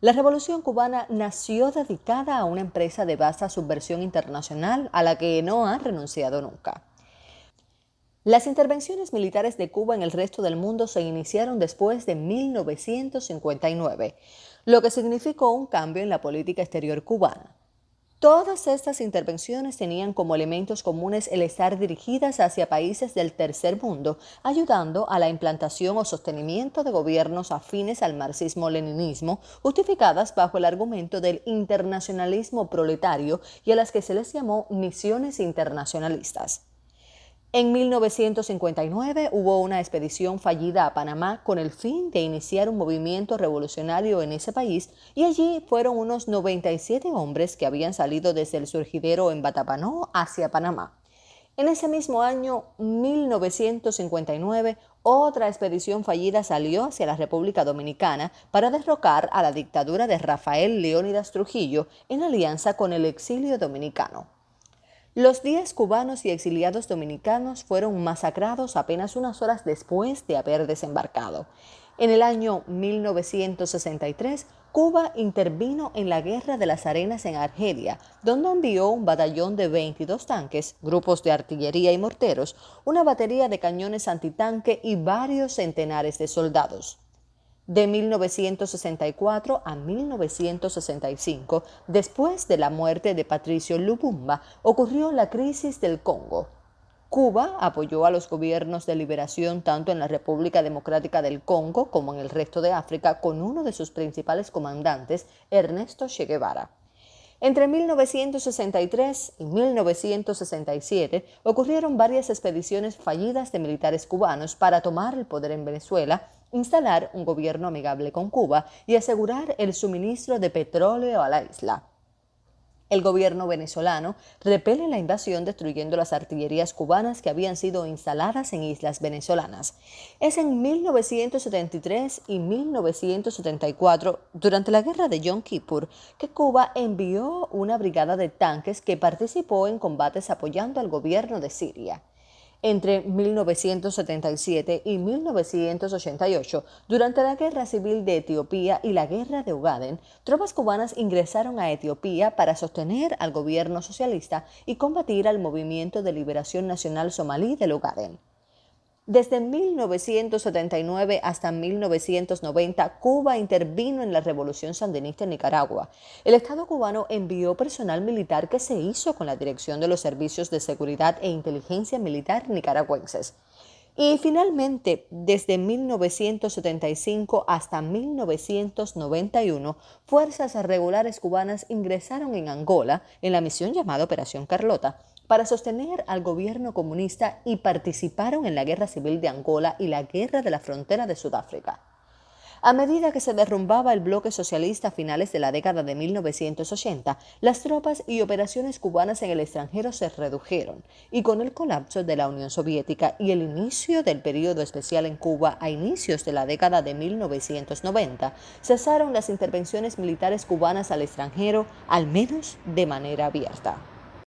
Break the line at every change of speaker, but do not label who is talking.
La Revolución cubana nació dedicada a una empresa de vasta subversión internacional a la que no ha renunciado nunca. Las intervenciones militares de Cuba en el resto del mundo se iniciaron después de 1959, lo que significó un cambio en la política exterior cubana. Todas estas intervenciones tenían como elementos comunes el estar dirigidas hacia países del tercer mundo, ayudando a la implantación o sostenimiento de gobiernos afines al marxismo-leninismo, justificadas bajo el argumento del internacionalismo proletario y a las que se les llamó misiones internacionalistas. En 1959 hubo una expedición fallida a Panamá con el fin de iniciar un movimiento revolucionario en ese país y allí fueron unos 97 hombres que habían salido desde el surgidero en Batapanó hacia Panamá. En ese mismo año, 1959, otra expedición fallida salió hacia la República Dominicana para derrocar a la dictadura de Rafael Leónidas Trujillo en alianza con el exilio dominicano. Los 10 cubanos y exiliados dominicanos fueron masacrados apenas unas horas después de haber desembarcado. En el año 1963, Cuba intervino en la Guerra de las Arenas en Argelia, donde envió un batallón de 22 tanques, grupos de artillería y morteros, una batería de cañones antitanque y varios centenares de soldados. De 1964 a 1965, después de la muerte de Patricio Lumumba, ocurrió la crisis del Congo. Cuba apoyó a los gobiernos de liberación tanto en la República Democrática del Congo como en el resto de África con uno de sus principales comandantes, Ernesto Che Guevara. Entre 1963 y 1967 ocurrieron varias expediciones fallidas de militares cubanos para tomar el poder en Venezuela, instalar un gobierno amigable con Cuba y asegurar el suministro de petróleo a la isla. El gobierno venezolano repele la invasión destruyendo las artillerías cubanas que habían sido instaladas en islas venezolanas. Es en 1973 y 1974, durante la guerra de Yom Kippur, que Cuba envió una brigada de tanques que participó en combates apoyando al gobierno de Siria. Entre 1977 y 1988, durante la Guerra Civil de Etiopía y la Guerra de Ogaden, tropas cubanas ingresaron a Etiopía para sostener al gobierno socialista y combatir al Movimiento de Liberación Nacional Somalí del Ogaden. Desde 1979 hasta 1990, Cuba intervino en la revolución sandinista en Nicaragua. El Estado cubano envió personal militar que se hizo con la dirección de los servicios de seguridad e inteligencia militar nicaragüenses. Y finalmente, desde 1975 hasta 1991, fuerzas regulares cubanas ingresaron en Angola en la misión llamada Operación Carlota para sostener al gobierno comunista y participaron en la Guerra Civil de Angola y la Guerra de la Frontera de Sudáfrica. A medida que se derrumbaba el bloque socialista a finales de la década de 1980, las tropas y operaciones cubanas en el extranjero se redujeron y con el colapso de la Unión Soviética y el inicio del período especial en Cuba a inicios de la década de 1990, cesaron las intervenciones militares cubanas al extranjero, al menos de manera abierta.